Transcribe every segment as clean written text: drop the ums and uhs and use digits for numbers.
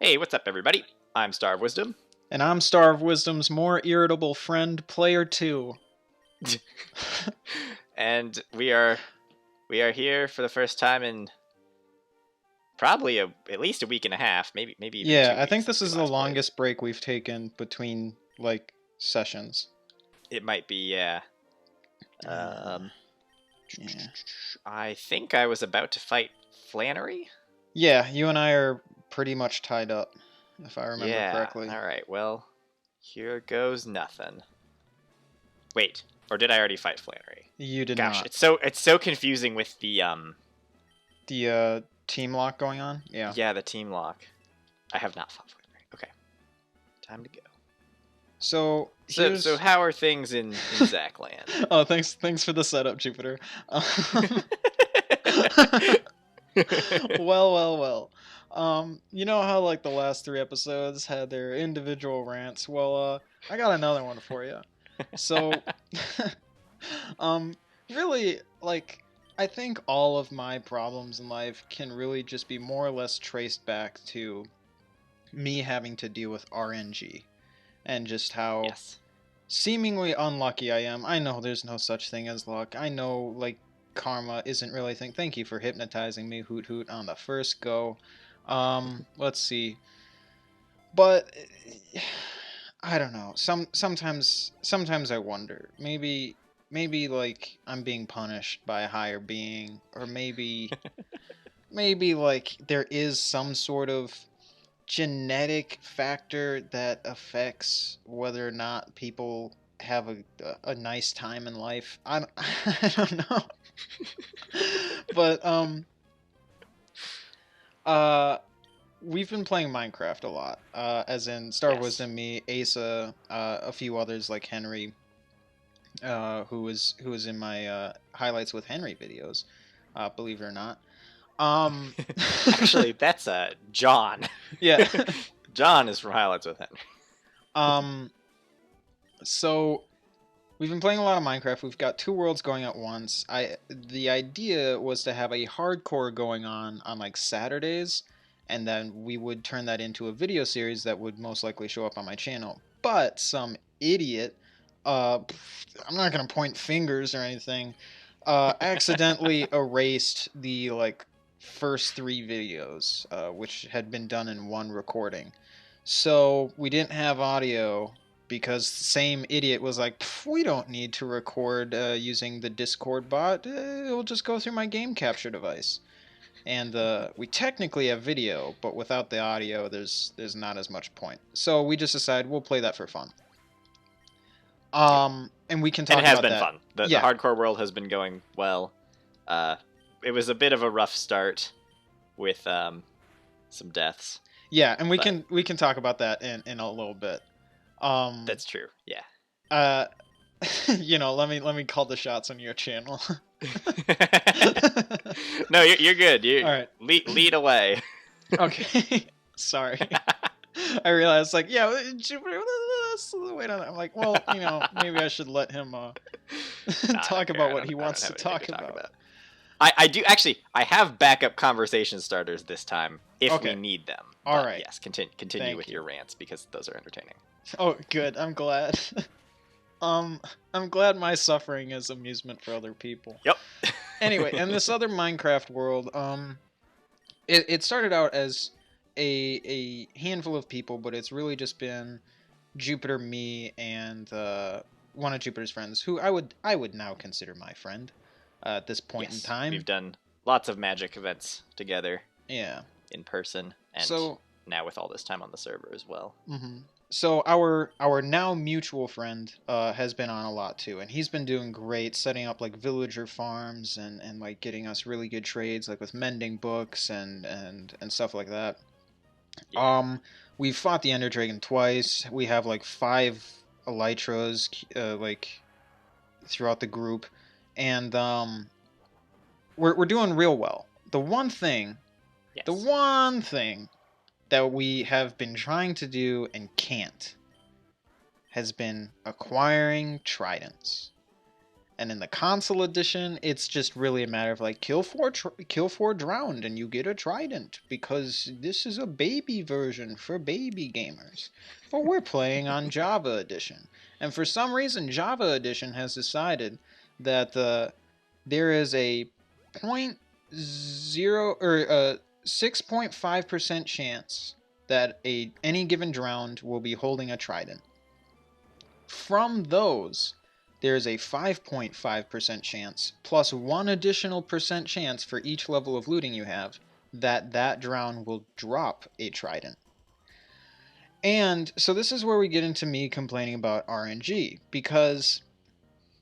Hey, what's up, everybody? I'm StarofWisdom. And I'm StarofWisdom's more irritable friend, Player 2. And we are here for the first time in probably at least a week and a half, maybe even 2 weeks. I think this since is we the last played. longest break we've taken between, sessions. It might be, yeah. Yeah. I think I was about to fight Flannery? Yeah, you and I are pretty much tied up, if I remember correctly. Alright, well, here goes nothing. Wait, or did I already fight Flannery? You did Gosh, not. it's so confusing with the The, team lock going on? Yeah. Yeah, the team lock. I have not fought Flannery. Okay. Time to go. So how are things in Zachland? Oh, thanks for the setup, Jupiter. Well. You know how the last 3 episodes had their individual rants? Well, I got another one for you. So, really, I think all of my problems in life can really just be more or less traced back to me having to deal with RNG and just how seemingly unlucky I am. I know there's no such thing as luck. I know, karma isn't really a thing. Thank you for hypnotizing me, Hoot Hoot, on the first go. Let's see. But I don't know. Sometimes I wonder. Maybe I'm being punished by a higher being, or maybe there is some sort of genetic factor that affects whether or not people have a nice time in life. I don't know. But we've been playing Minecraft a lot. As in StarofWisdom, me, Asa, a few others like Henry, who was in my highlights with Henry videos, believe it or not. Actually, that's John. Yeah. John is from Highlights with Henry. So we've been playing a lot of Minecraft. We've got 2 worlds going at once. The idea was to have a hardcore going on Saturdays, and then we would turn that into a video series that would most likely show up on my channel. But some idiot, I'm not gonna point fingers or anything, accidentally erased the first 3 videos, which had been done in one recording. So we didn't have audio because the same idiot was like, we don't need to record using the Discord bot. It'll just go through my game capture device. And we technically have video, but without the audio, there's not as much point. So we just decided we'll play that for fun. And we can talk about that. And it has been fun. The hardcore world has been going well. It was a bit of a rough start with some deaths. Yeah, and we can talk about that in a little bit. That's true. Yeah. Let me call the shots on your channel. No, you're good. All right. Lead away. Okay. Sorry. I realized, Jupiter, that's the way to... I'm like, well, maybe I should let him talk about what he wants to talk about. I do actually. I have backup conversation starters this time if we need them. All right. Yes, continue with your rants because those are entertaining. Oh, good. I'm glad. I'm glad my suffering is amusement for other people. Yep. Anyway, in this other Minecraft world, it started out as a handful of people, but it's really just been Jupiter, me, and one of Jupiter's friends, who I would now consider my friend at this point in time. We've done lots of magic events together. Yeah. In person, and now with all this time on the server as well. Mm-hmm. So our now mutual friend has been on a lot too, and he's been doing great, setting up villager farms and getting us really good trades with mending books and stuff like that. Yeah. We've fought the Ender Dragon twice. We have 5 Elytras throughout the group, and we're doing real well. The one thing that we have been trying to do and can't has been acquiring tridents. And in the console edition, it's just really a matter of like kill four drowned and you get a trident because this is a baby version for baby gamers. But we're playing on Java edition, and for some reason, Java edition has decided that there is a 0.0 or 6.5% chance that any given drowned will be holding a trident. From those, there is a 5.5% chance, plus 1 additional percent chance for each level of looting you have, that drown will drop a trident. And so this is where we get into me complaining about RNG, because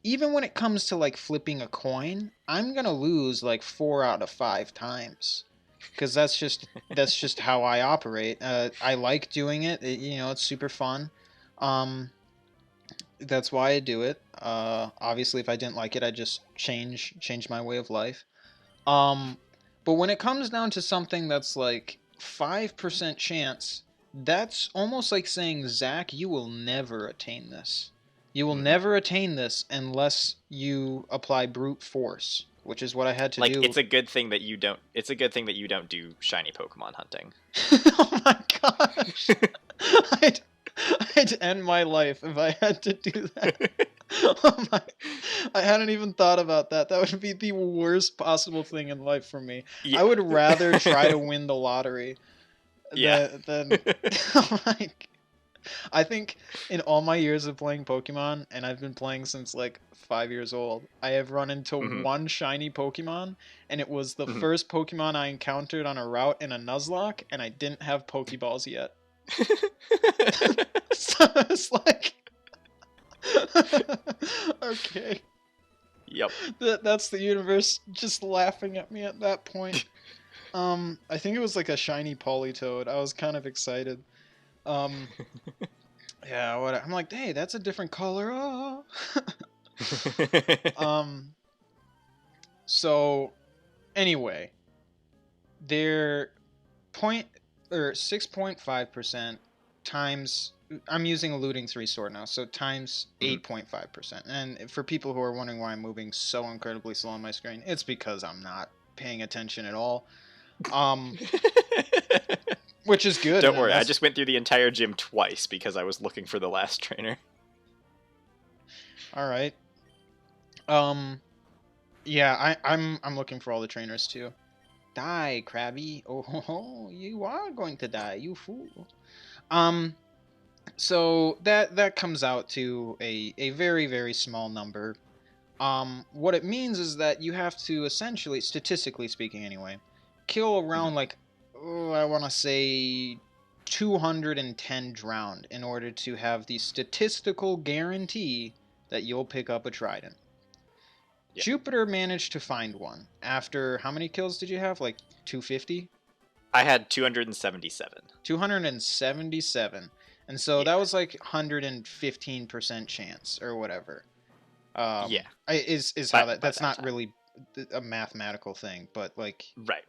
even when it comes to like flipping a coin, I'm gonna lose like 4 out of 5 times, because that's just how I operate. I like doing it. It's super fun. That's why I do it. Obviously, if I didn't like it, I'd just change my way of life. But when it comes down to something that's like 5% chance, that's almost like saying, Zach, you will never attain this. You will never attain this unless you apply brute force, which is what I had to do. It's a good thing that you don't. It's a good thing that you don't do shiny Pokemon hunting. Oh my gosh! I'd end my life if I had to do that. I hadn't even thought about that. That would be the worst possible thing in life for me. Yeah. I would rather try to win the lottery than like. I think in all my years of playing Pokemon, and I've been playing since like 5 years old, I have run into one shiny Pokemon, and it was the first Pokemon I encountered on a route in a Nuzlocke, and I didn't have Pokeballs yet. So it's like, okay. Yep. That's the universe just laughing at me at that point. I think it was like a shiny Politoed. I was kind of excited. Yeah, what I'm like, hey, that's a different color. Oh. So anyway, they're 6.5% times. I'm using a looting 3 sword now, so times 8.5%. And for people who are wondering why I'm moving so incredibly slow on my screen, it's because I'm not paying attention at all. Which is good. Don't worry, I just went through the entire gym twice because I was looking for the last trainer. All right. Yeah, I'm looking for all the trainers too. Die, Krabby! Oh, you are going to die, you fool. So that comes out to a very, very small number. What it means is that you have to essentially, statistically speaking, anyway, kill around like. I want to say 210 drowned in order to have the statistical guarantee that you'll pick up a trident. Yeah. Jupiter managed to find one. After how many kills did you have? Like 250? I had 277. 277. And so that was like 115% chance or whatever. Is how that's not really a mathematical thing, but like right.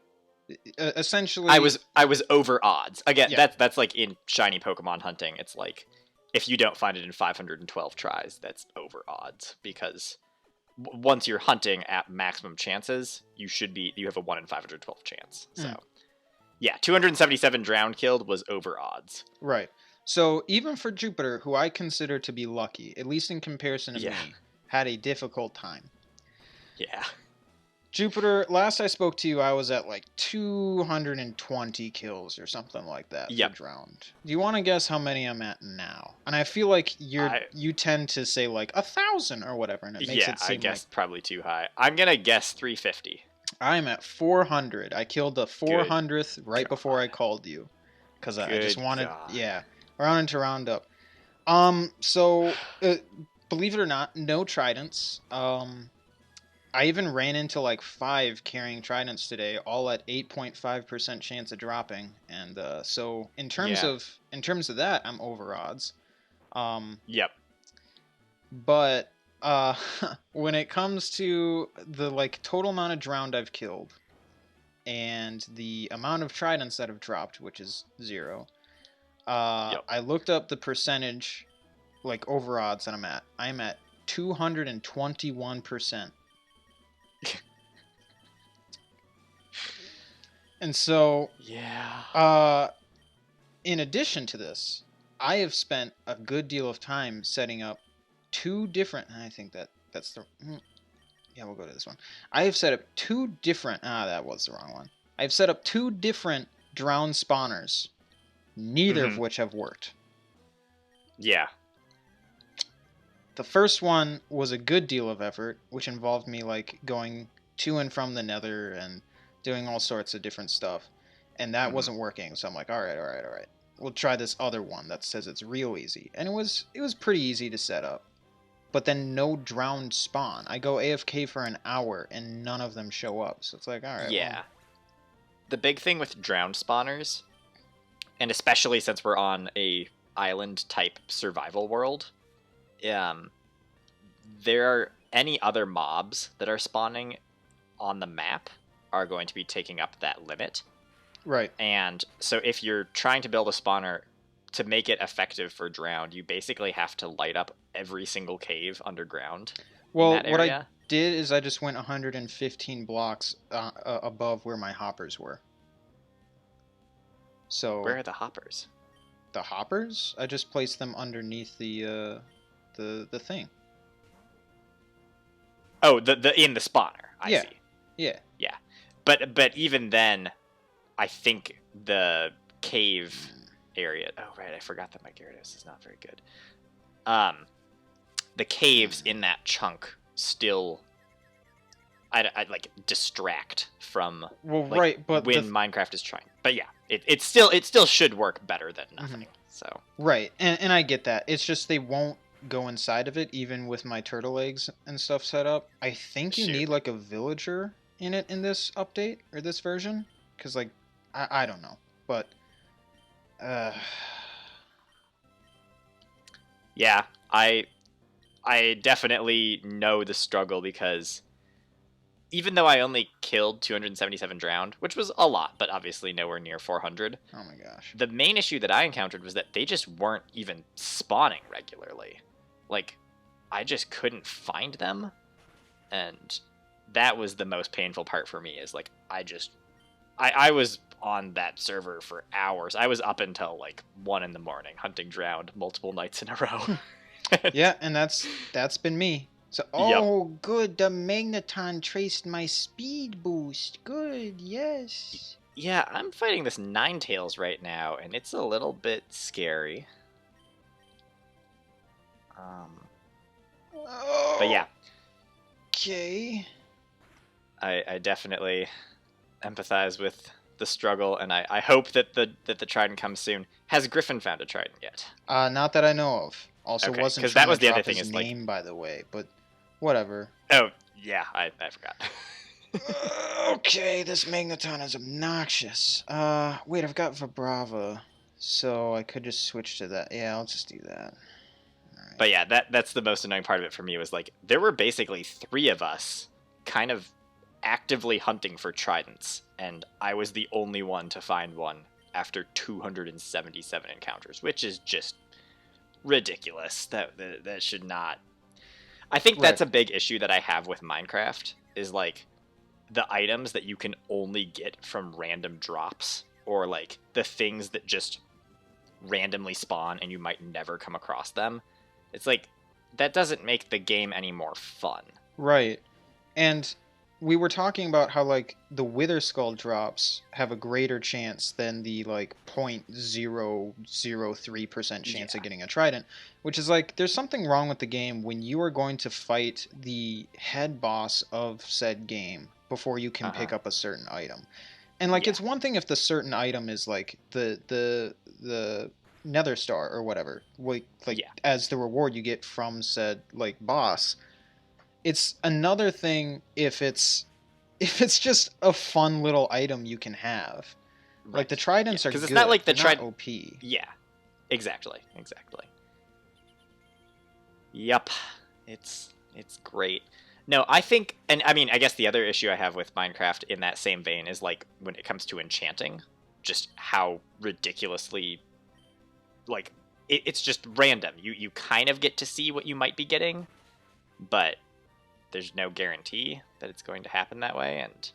Essentially, I was over odds. Again, that's like in shiny Pokemon hunting. It's like if you don't find it in 512 tries, that's over odds because once you're hunting at maximum chances, you have a 1 in 512 chance. So, yeah, 277 drowned killed was over odds. Right. So even for Jupiter, who I consider to be lucky, at least in comparison to me, had a difficult time. Yeah. Jupiter, last I spoke to you, I was at like 220 kills or something like that for drowned. Do you want to guess how many I'm at now? And I feel like you tend to say like 1,000 or whatever, and it makes it seem I guess probably too high. I'm gonna guess 350. I'm at 400. I killed the 400th right before I called you, because I just wanted, I wanted to round up. So believe it or not, no tridents. I even ran into like 5 carrying tridents today, all at 8.5% chance of dropping, and so in terms of that, I'm over odds. Yep. But when it comes to the like total amount of drowned I've killed, and the amount of tridents that have dropped, which is 0, I looked up the percentage, like over odds that I'm at. I'm at 221%. And so, yeah. In addition to this, I have spent a good deal of time setting up two different. I think that's the. Yeah, we'll go to this one. I have set up two different. That was the wrong one. I've set up two different drowned spawners, neither of which have worked. Yeah. The first one was a good deal of effort, which involved me like going to and from the Nether and doing all sorts of different stuff, and that wasn't working. So I'm like, all right. We'll try this other one that says it's real easy, and it was pretty easy to set up. But then no drowned spawn. I go AFK for an hour and none of them show up. So it's like, all right. Yeah. Well. The big thing with drowned spawners, and especially since we're on a island type survival world, there are any other mobs that are spawning on the map are going to be taking up that limit. Right. And so if you're trying to build a spawner to make it effective for drowned, you basically have to light up every single cave underground. Well, what I did is I just went 115 blocks above where my hoppers were. So where are the hoppers? The hoppers? I just placed them underneath the thing. Oh, the in the spawner. I see. Yeah. Yeah. But even then, I think the cave area. Oh right, I forgot that my Gyarados is not very good. The caves in that chunk still, I like distract from. Well, like, right, but when Minecraft is trying. But yeah, it still should work better than nothing. So right, and I get that. It's just they won't go inside of it, even with my turtle eggs and stuff set up. I think you need like a villager in it in this update or this version, because like I don't know, but yeah, I definitely know the struggle, because even though I only killed 277 drowned, which was a lot, but obviously nowhere near 400. Oh my gosh. The main issue that I encountered was that they just weren't even spawning regularly. Like, I just couldn't find them. And that was the most painful part for me, is like, I was on that server for hours. I was up until like 1 a.m. hunting drowned multiple nights in a row. Yeah, and that's been me. So, good, the Magneton traced my speed boost. Good, yes. Yeah, I'm fighting this Ninetales right now, and it's a little bit scary. But yeah. Okay. I definitely empathize with the struggle, and I hope that the Trident comes soon. Has Griffin found a Trident yet? Not that I know of. Also, okay, wasn't because trying that was to the drop other thing. His is name, like, by the way, but whatever. Oh yeah, I forgot. Okay, this Magneton is obnoxious. Wait, I've got Vibrava, so I could just switch to that. Yeah, I'll just do that. Right. But yeah, that's the most annoying part of it for me, was like, there were basically 3 of us kind of actively hunting for Tridents, and I was the only one to find one after 277 encounters, which is just ridiculous. That should not. I think that's a big issue that I have with Minecraft, is like the items that you can only get from random drops, or like the things that just randomly spawn and you might never come across them. It's like, that doesn't make the game any more fun. Right. And we were talking about how like the Wither Skull drops have a greater chance than the like 0.003% chance of getting a Trident, which is like, there's something wrong with the game when you are going to fight the head boss of said game before you can pick up a certain item. And like, it's one thing if the certain item is like the Nether Star or whatever, like as the reward you get from said like boss. It's another thing if it's just a fun little item you can have. Right. Like the Tridents are good. Because it's not like the Trident OP. Yeah, exactly. Yep, it's great. No, I think, and I mean, I guess the other issue I have with Minecraft in that same vein is like when it comes to enchanting, just how ridiculously, like, it's just random. You kind of get to see what you might be getting, but there's no guarantee that it's going to happen that way, and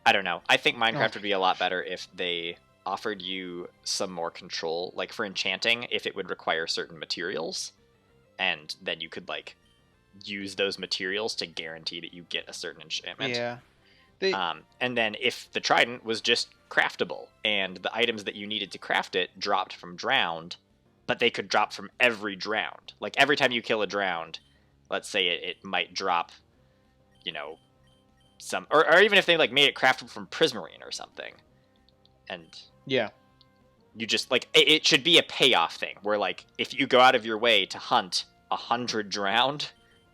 I don't know. I think Minecraft would be a lot better if they offered you some more control, like for enchanting, if it would require certain materials, and then you could like use those materials to guarantee that you get a certain enchantment. Yeah. And then if the trident was just craftable, and the items that you needed to craft it dropped from drowned, but they could drop from every drowned. Like every time you kill a drowned, let's say it might drop, you know, some, or even if they like made it craftable from prismarine or something, and yeah, you just like it should be a payoff thing where like if you go out of your way to hunt 100 drowned,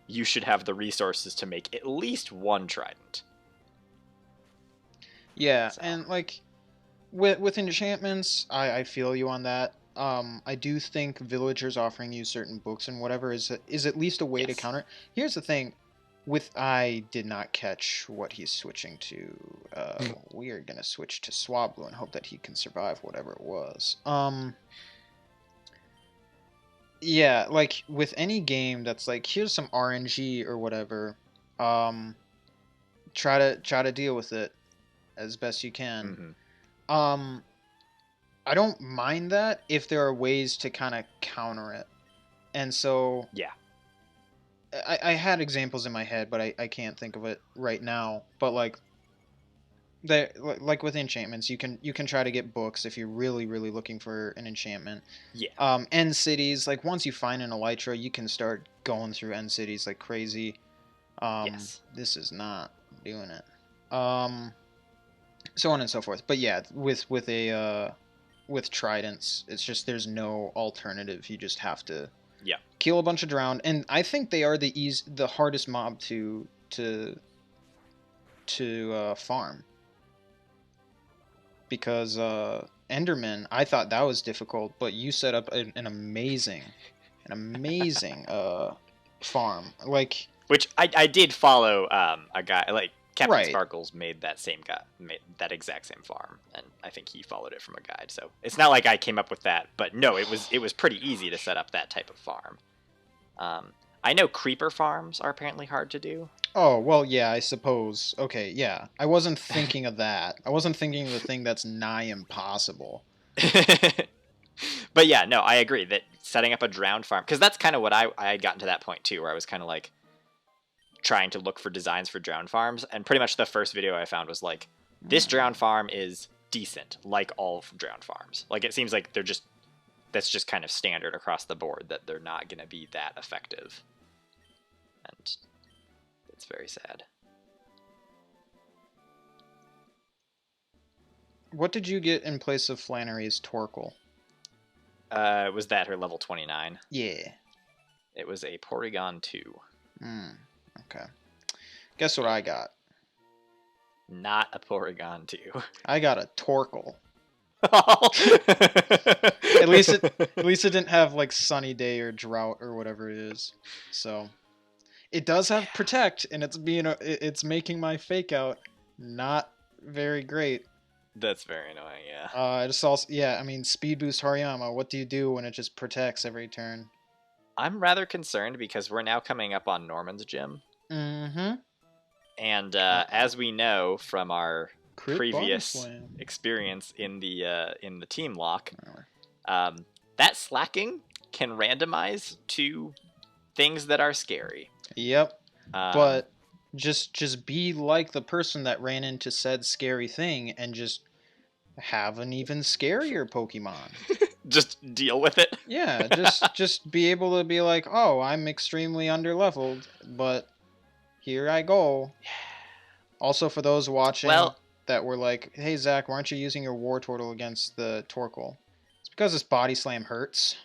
you should have the resources to make at least one trident. Yeah, so. And like with enchantments, I feel you on that. I do think villagers offering you certain books and whatever is at least a way to counter it. Here's the thing, I did not catch what he's switching to. We are gonna switch to Swablu and hope that he can survive whatever it was. Yeah, like with any game that's like here's some RNG or whatever, try to deal with it as best you can. Mm-hmm. I don't mind that if there are ways to kind of counter it. And so yeah, I had examples in my head, but I can't think of it right now. But like with enchantments, you can try to get books if you're really looking for an enchantment. Yeah. End cities, like once you find an elytra, you can start going through end cities like crazy. Yes. This is not doing it. So on and so forth. But yeah, with tridents, it's just there's no alternative. You just have to kill a bunch of drowned, and I think they are the hardest mob to farm, because Enderman, I thought that was difficult, but you set up an amazing farm, like, which I did follow a guy like Captain Sparkles made that exact same farm, and I think he followed it from a guide. So it's not like I came up with that, but no, it was pretty easy to set up that type of farm. I know creeper farms are apparently hard to do. Oh, well, yeah, I suppose. Okay, yeah. I wasn't thinking of that. I wasn't thinking of the thing that's nigh impossible. But yeah, no, I agree that setting up a drowned farm, because that's kind of what I had gotten to that point too, where I was kind of like trying to look for designs for drowned farms, and pretty much the first video I found was like, this drowned farm is decent, like all drowned farms. Like it seems like that's just kind of standard across the board, that they're not going to be that effective. And it's very sad. What did you get in place of Flannery's Torkoal? Was that her level 29? Yeah. It was a Porygon 2. Okay. Guess what I got? Not a Porygon 2. I got a Torkoal. At least it didn't have like sunny day or drought or whatever it is. So it does have protect, and it's making my fake out not very great. That's very annoying, yeah. It's also, yeah, I mean, Speed Boost Hariyama, what do you do when it just protects every turn? I'm rather concerned because we're now coming up on Norman's gym. Mm-hmm. And as we know from our previous experience in the team lock, that slacking can randomize to things that are scary. Yep. But just be like the person that ran into said scary thing and just have an even scarier Pokemon. Just deal with it. Yeah, just be able to be like, oh, I'm extremely underleveled, but here I go. Also, for those watching that were like, hey, Zach, why aren't you using your War Turtle against the Torkoal? It's because this Body Slam hurts.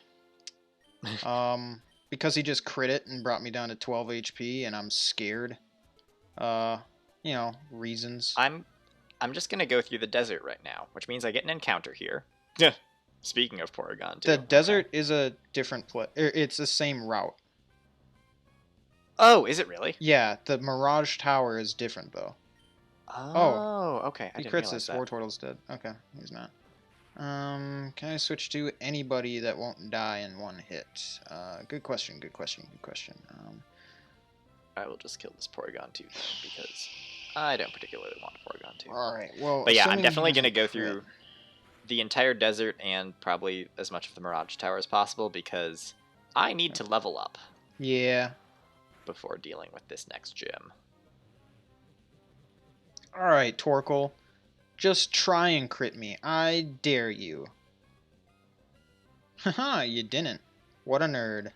Because he just crit it and brought me down to 12 HP, and I'm scared. Reasons. I'm just gonna go through the desert right now, which means I get an encounter here. Yeah. Speaking of Porygon 2. The desert is a different place. It's the same route. Oh, is it really? Yeah, the Mirage Tower is different, though. Oh, okay. He crits this. War Turtle's dead. Okay, he's not. Can I switch to anybody that won't die in one hit? Good question. I will just kill this Porygon 2 thing because I don't particularly want Porygon 2. All right. Well, but yeah, I'm assuming definitely he going to doesn't go crit. through the entire desert and probably as much of the Mirage Tower as possible because I need to level up Yeah. before dealing with this next gym. All right, Torkoal. Just try and crit me. I dare you. Haha, you didn't. What a nerd.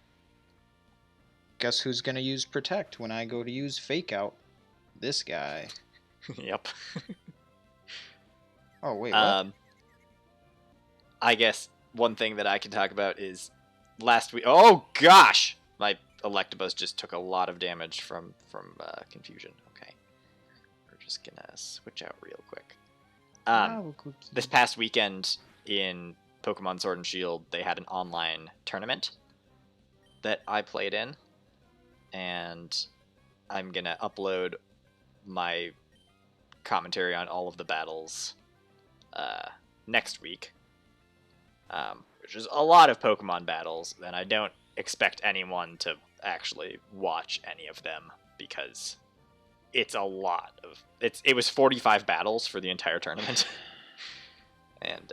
Guess who's gonna use Protect when I go to use Fake Out? This guy. Yep. Oh, wait, what? I guess one thing that I can talk about is last week. Oh gosh, my Electabuzz just took a lot of damage from confusion. Okay, we're just gonna switch out real quick. This past weekend in Pokemon Sword and Shield, they had an online tournament that I played in, and I'm gonna upload my commentary on all of the battles next week. Which is a lot of Pokemon battles, and I don't expect anyone to actually watch any of them because it's a lot of it was 45 battles for the entire tournament. And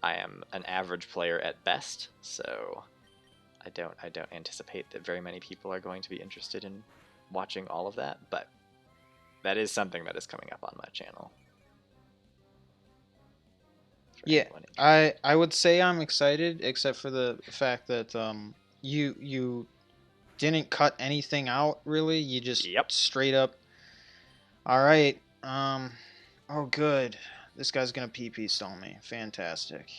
I am an average player at best, so I don't anticipate that very many people are going to be interested in watching all of that, but that is something that is coming up on my channel. Yeah, I would say I'm excited, except for the fact that you didn't cut anything out really. You just straight up. All right. Oh, good. This guy's gonna PP stall me. Fantastic.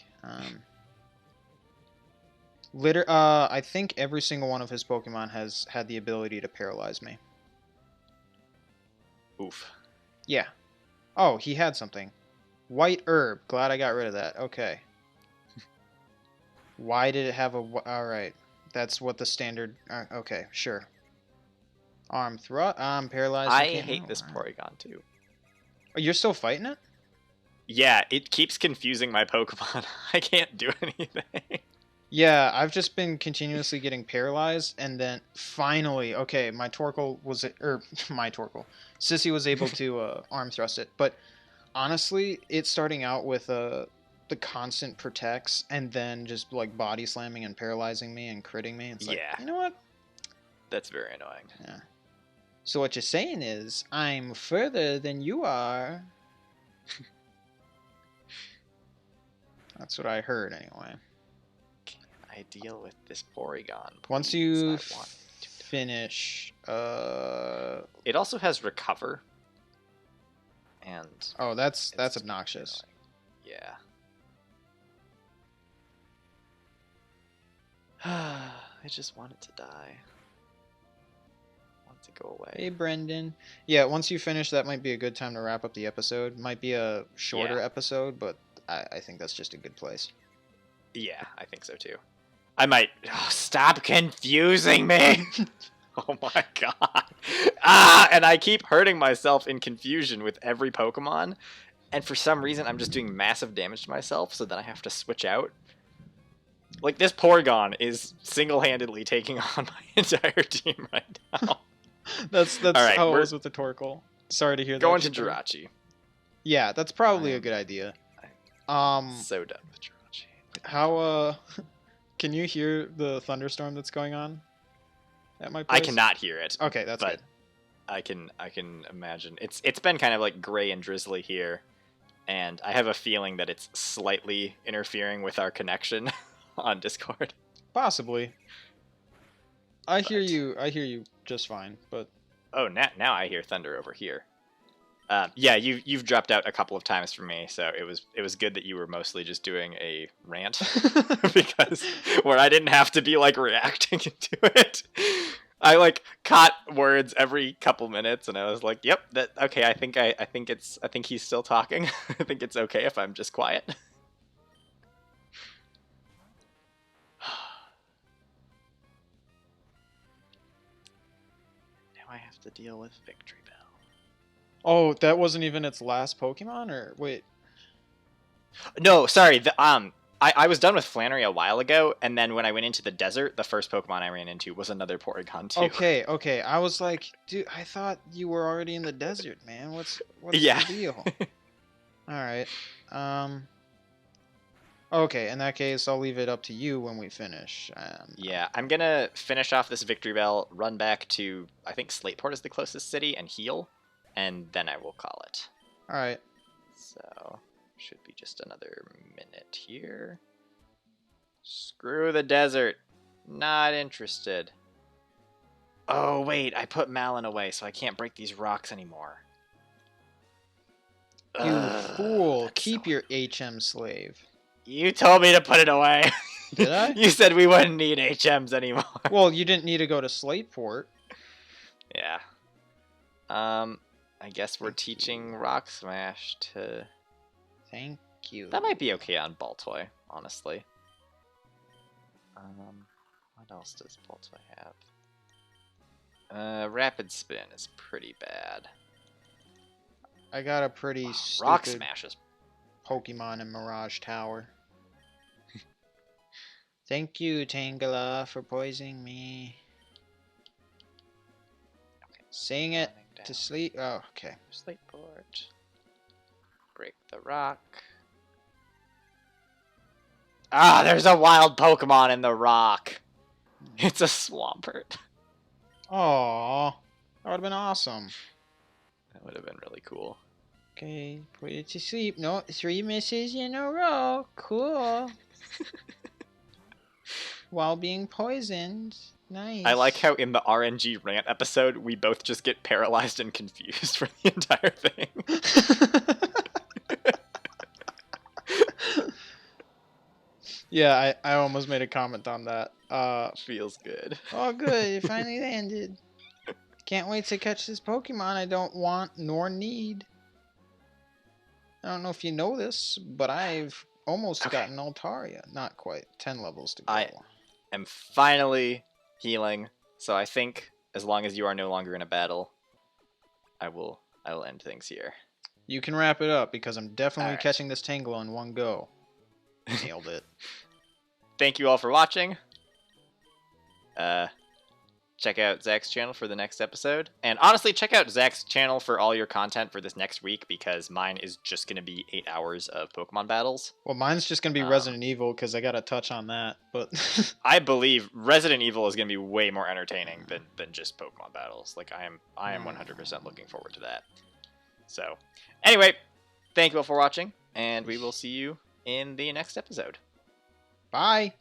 I think every single one of his Pokemon has had the ability to paralyze me. Oof. Yeah. Oh, he had something. White herb. Glad I got rid of that. Okay. Why did it have a... Alright. That's what the standard... okay, sure. Arm thrust. I'm paralyzed. I hate this Porygon too. Oh, you're still fighting it? Yeah, it keeps confusing my Pokemon. I can't do anything. Yeah, I've just been continuously getting paralyzed, and then finally, okay, my Torkoal was... my Torkoal. Sissy was able to arm thrust it, but... honestly, it's starting out with the constant protects and then just like body slamming and paralyzing me and critting me. It's like, you know what? That's very annoying. Yeah. So what you're saying is, I'm further than you are. That's what I heard anyway. Can I deal with this Porygon, please? Once you finish... It also has Recover. And oh, that's obnoxious. Yeah. I just want it to die. I want it to go away. Hey, Brendan. Yeah, once you finish, that might be a good time to wrap up the episode. Might be a shorter episode, but I think that's just a good place. Yeah, I think so too. I might... Oh, stop confusing me! Oh my god. And I keep hurting myself in confusion with every Pokemon. And for some reason, I'm just doing massive damage to myself, so then I have to switch out. Like, this Porygon is single-handedly taking on my entire team right now. that's right, how it was with the Torkoal. Sorry to hear that. Going to Jirachi. Yeah, that's probably a good idea. So done with Jirachi. How, can you hear the thunderstorm that's going on at my place? I cannot hear it. Okay, that's good. I can imagine. It's been kind of like gray and drizzly here, and I have a feeling that it's slightly interfering with our connection on Discord. Possibly. I hear you just fine, but oh, now I hear thunder over here. Yeah, you've dropped out a couple of times for me, so it was good that you were mostly just doing a rant because where I didn't have to be like reacting to it. I like caught words every couple minutes, and I was like, "Yep, that okay." I think he's still talking. I think it's okay if I'm just quiet. Now I have to deal with Victory Bell. Oh, that wasn't even its last Pokemon, or wait? No, sorry. I was done with Flannery a while ago, and then when I went into the desert, the first Pokemon I ran into was another Porygon too. Okay. I was like, dude, I thought you were already in the desert, man. What's Yeah. the deal? All right. Okay, in that case, I'll leave it up to you when we finish. Yeah, I'm gonna finish off this Victory Bell, run back to, I think Slateport is the closest city, and heal, and then I will call it. All right. So, should be just another minute here. Screw the desert. Not interested. Oh, wait, I put Malin away, so I can't break these rocks anymore. You fool. Keep so... your HM slave. You told me to put it away. Did I? You said we wouldn't need HMs anymore. Well, you didn't need to go to Slateport. Yeah. I guess we're teaching Rock Smash to... Thank you. That might be okay on Baltoy, honestly. What else does Baltoy have? Rapid Spin is pretty bad. I got a pretty stupid Rock Smash is... Pokemon in Mirage Tower. Thank you, Tangela, for poisoning me. Okay. Sing it to sleep. Oh, okay. Slateport. Break the rock. Ah, there's a wild Pokemon in the rock. It's a Swampert. Aww. That would have been awesome. That would have been really cool. Okay, put it to sleep. No, 3 misses in a row. Cool. While being poisoned. Nice. I like how in the RNG rant episode, we both just get paralyzed and confused for the entire thing. Yeah, I almost made a comment on that. Feels good. Oh, good. It finally landed. Can't wait to catch this Pokemon I don't want nor need. I don't know if you know this, but I've almost gotten Altaria. Not quite. 10 levels to go. I am finally healing, so I think as long as you are no longer in a battle, I will end things here. You can wrap it up, because I'm definitely catching this Tangela in one go. Nailed it. Thank you all for watching. Check out Zach's channel for the next episode. And honestly, check out Zach's channel for all your content for this next week, because mine is just going to be 8 hours of Pokemon battles. Well, mine's just going to be Resident Evil, because I got to touch on that. But I believe Resident Evil is going to be way more entertaining than just Pokemon battles. Like, I am 100% looking forward to that. So, anyway, thank you all for watching, and we will see you in the next episode. Bye.